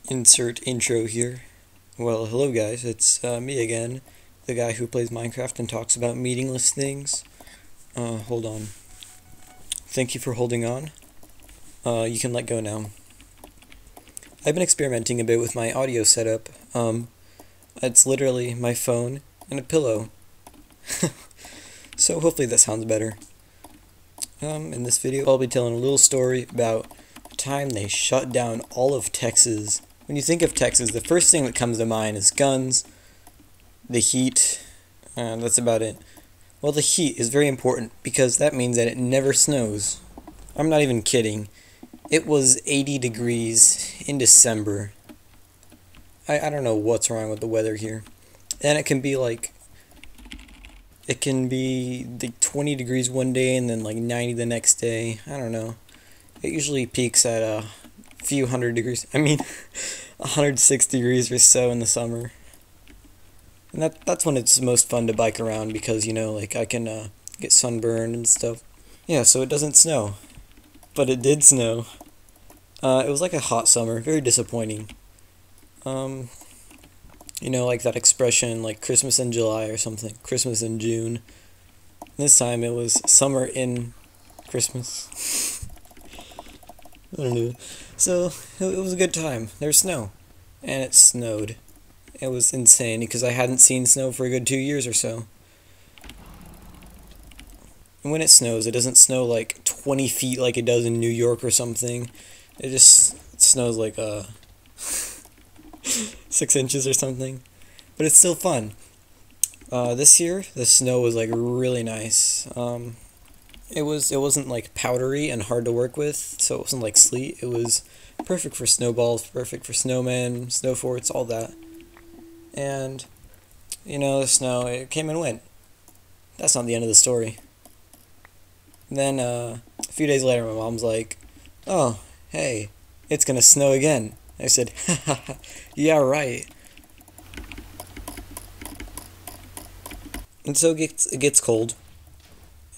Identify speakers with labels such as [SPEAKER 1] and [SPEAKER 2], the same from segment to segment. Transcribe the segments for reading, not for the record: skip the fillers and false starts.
[SPEAKER 1] Insert intro here. Well, hello guys, it's me again, the guy who plays Minecraft and talks about meaningless things. Hold on. Thank you for holding on. You can let go now. I've been experimenting a bit with my audio setup. It's literally my phone and a pillow. So hopefully that sounds better. In this video, I'll be telling a little story about the time they shut down all of Texas. When you think of Texas, the first thing that comes to mind is guns, the heat, and that's about it. Well, the heat is very important because that means that it never snows. I'm not even kidding. It was 80 degrees in December. I don't know what's wrong with the weather here. And it can be like 20 degrees one day and then like 90 the next day. I don't know. It usually peaks at a few hundred degrees. I mean, 106 degrees or so in the summer. And that's when it's most fun to bike around because, you know, like I can get sunburned and stuff. Yeah, so it doesn't snow. But it did snow. It was like a hot summer, very disappointing. You know, like that expression, like Christmas in July or something, Christmas in June. This time it was summer in Christmas. I don't know. So, it was a good time. There was snow. And it snowed. It was insane because I hadn't seen snow for a good 2 years or so. And when it snows, it doesn't snow like 20 feet like it does in New York or something. It just snows like 6 inches or something. But it's still fun. This year, the snow was like really nice. It wasn't like powdery and hard to work with, so it wasn't like sleet. It was perfect for snowballs, perfect for snowmen, snow forts, all that. And, you know, the snow, it came and went. That's not the end of the story. Then, a few days later, my mom's like, "Oh, hey, it's gonna snow again." I said, "Haha, yeah, right." And so it gets cold.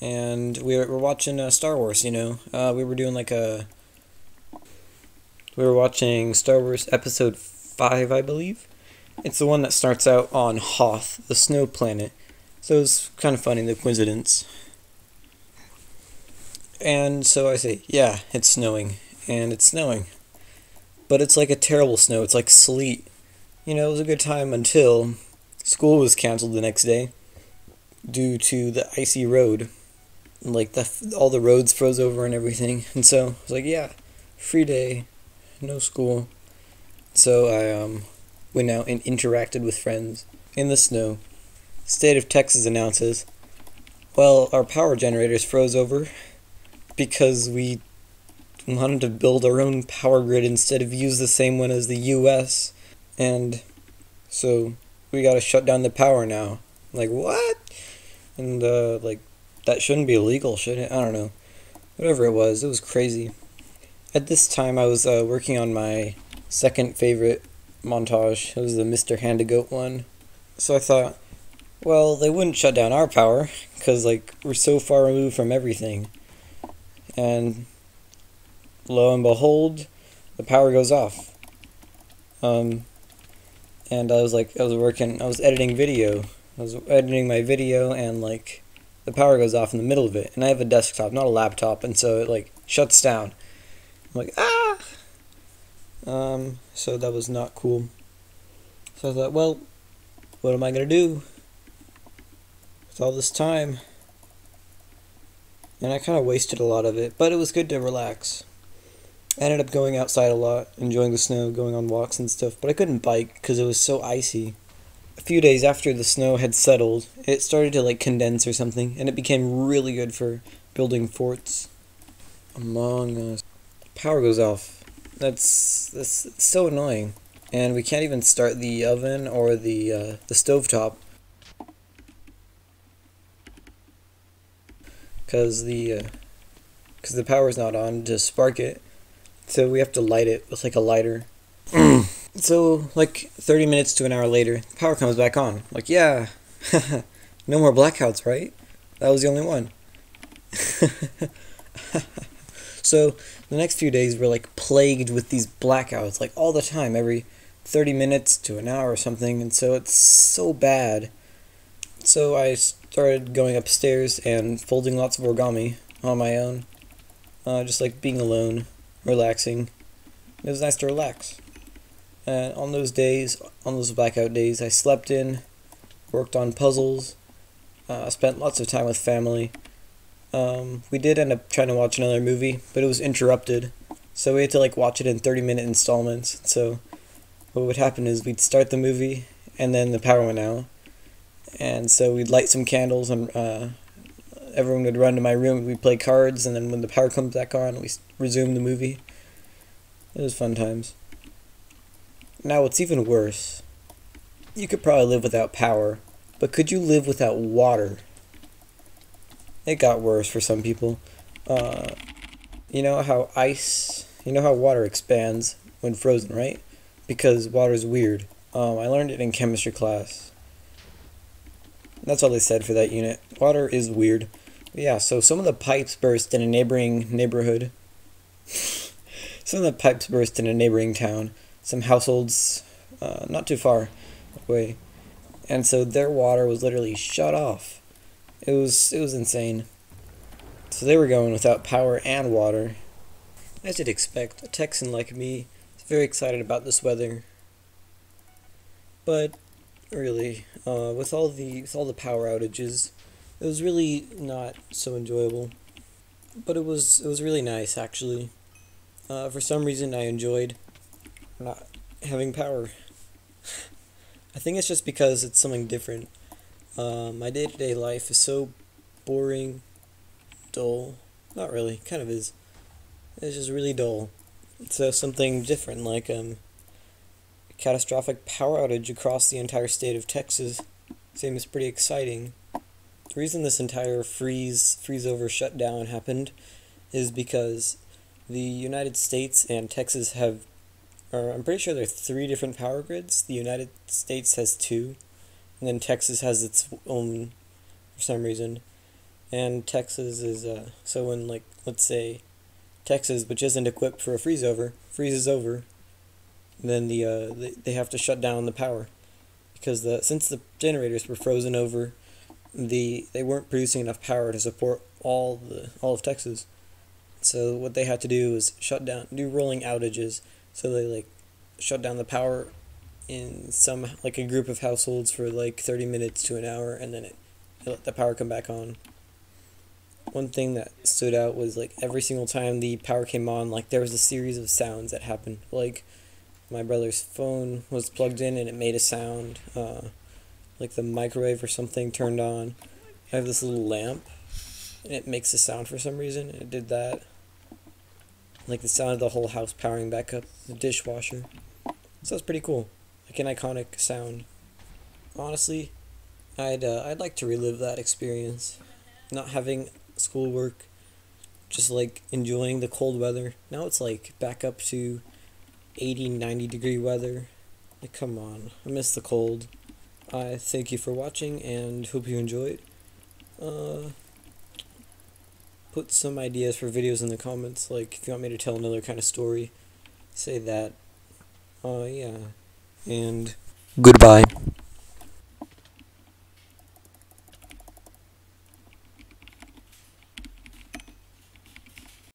[SPEAKER 1] And we're watching Star Wars, you know. We were watching Star Wars Episode 5, I believe. It's the one that starts out on Hoth, the snow planet. So it's kind of funny, the coincidence. And so I say, yeah, it's snowing. And it's snowing. But it's like a terrible snow. It's like sleet. You know, it was a good time until school was canceled the next day due to the icy road. Like, all the roads froze over and everything. And so I was like, yeah, free day, no school. So I went out and interacted with friends in the snow. State of Texas announces, well, our power generators froze over because we wanted to build our own power grid instead of use the same one as the US. And so we gotta shut down the power now. Like, what? And like, that shouldn't be illegal, should it? I don't know. Whatever it was crazy. At this time, I was working on my second favorite montage. It was the Mr. Hand-to-Goat one. So I thought, well, they wouldn't shut down our power, because, like, we're so far removed from everything. And lo and behold, the power goes off. And I was editing video. I was editing my video, and, like, the power goes off in the middle of it, and I have a desktop, not a laptop, and so it like shuts down. I'm like, ah! So that was not cool. So I thought, well, what am I gonna do with all this time? And I kind of wasted a lot of it, but it was good to relax. I ended up going outside a lot, enjoying the snow, going on walks and stuff, but I couldn't bike because it was so icy. A few days after the snow had settled, it started to like condense or something, and it became really good for building forts. Among Us. Power goes off. That's so annoying. And we can't even start the oven or the stovetop. Because the power's not on to spark it. So we have to light it with like a lighter. So, like, 30 minutes to an hour later, the power comes back on. Like, yeah, no more blackouts, right? That was the only one. So the next few days were like plagued with these blackouts, like all the time, every 30 minutes to an hour or something, and so it's so bad. So I started going upstairs and folding lots of origami on my own, just like being alone, relaxing. It was nice to relax. And on those days, on those blackout days, I slept in, worked on puzzles, spent lots of time with family. We did end up trying to watch another movie, but it was interrupted, so we had to like watch it in 30-minute installments. So what would happen is we'd start the movie, and then the power went out, and so we'd light some candles, and everyone would run to my room, we'd play cards, and then when the power comes back on, we resume the movie. It was fun times. Now what's even worse, you could probably live without power, but could you live without water? It got worse for some people. You know how water expands when frozen, right? Because water is weird. I learned it in chemistry class. That's all they said for that unit. Water is weird. But yeah, so some of the pipes burst in a neighboring neighborhood. Some of the pipes burst in a neighboring town. Some households not too far away. And so their water was literally shut off. It was insane. So they were going without power and water. As you'd expect, a Texan like me is very excited about this weather. But really, with all the power outages, it was really not so enjoyable. But it was really nice actually. For some reason, I enjoyed not having power. I think it's just because it's something different. My day-to-day life is so boring, dull. Not really, kind of is. It's just really dull. So something different, like a catastrophic power outage across the entire state of Texas, seems pretty exciting. The reason this entire freeze-over shutdown happened is because the United States and Texas have, or I'm pretty sure there are 3 different power grids. The United States has 2, and then Texas has its own for some reason. And Texas is, so when, like, let's say Texas, which isn't equipped for a freezes over, then they have to shut down the power. Because since the generators were frozen over, they weren't producing enough power to support all of Texas. So what they had to do was do rolling outages. So they like shut down the power in a group of households for like 30 minutes to an hour, and then it let the power come back on. One thing that stood out was like every single time the power came on, like there was a series of sounds that happened. Like my brother's phone was plugged in and it made a sound. Like the microwave or something turned on. I have this little lamp and it makes a sound for some reason. It did that. Like the sound of the whole house powering back up. The dishwasher. So it's pretty cool. Like an iconic sound. Honestly, I'd like to relive that experience. Not having schoolwork, just like enjoying the cold weather. Now it's like back up to 80, 90 degree weather. Like come on, I miss the cold. I thank you for watching and hope you enjoyed. Put some ideas for videos in the comments, like if you want me to tell another kind of story, say that. Yeah. And goodbye.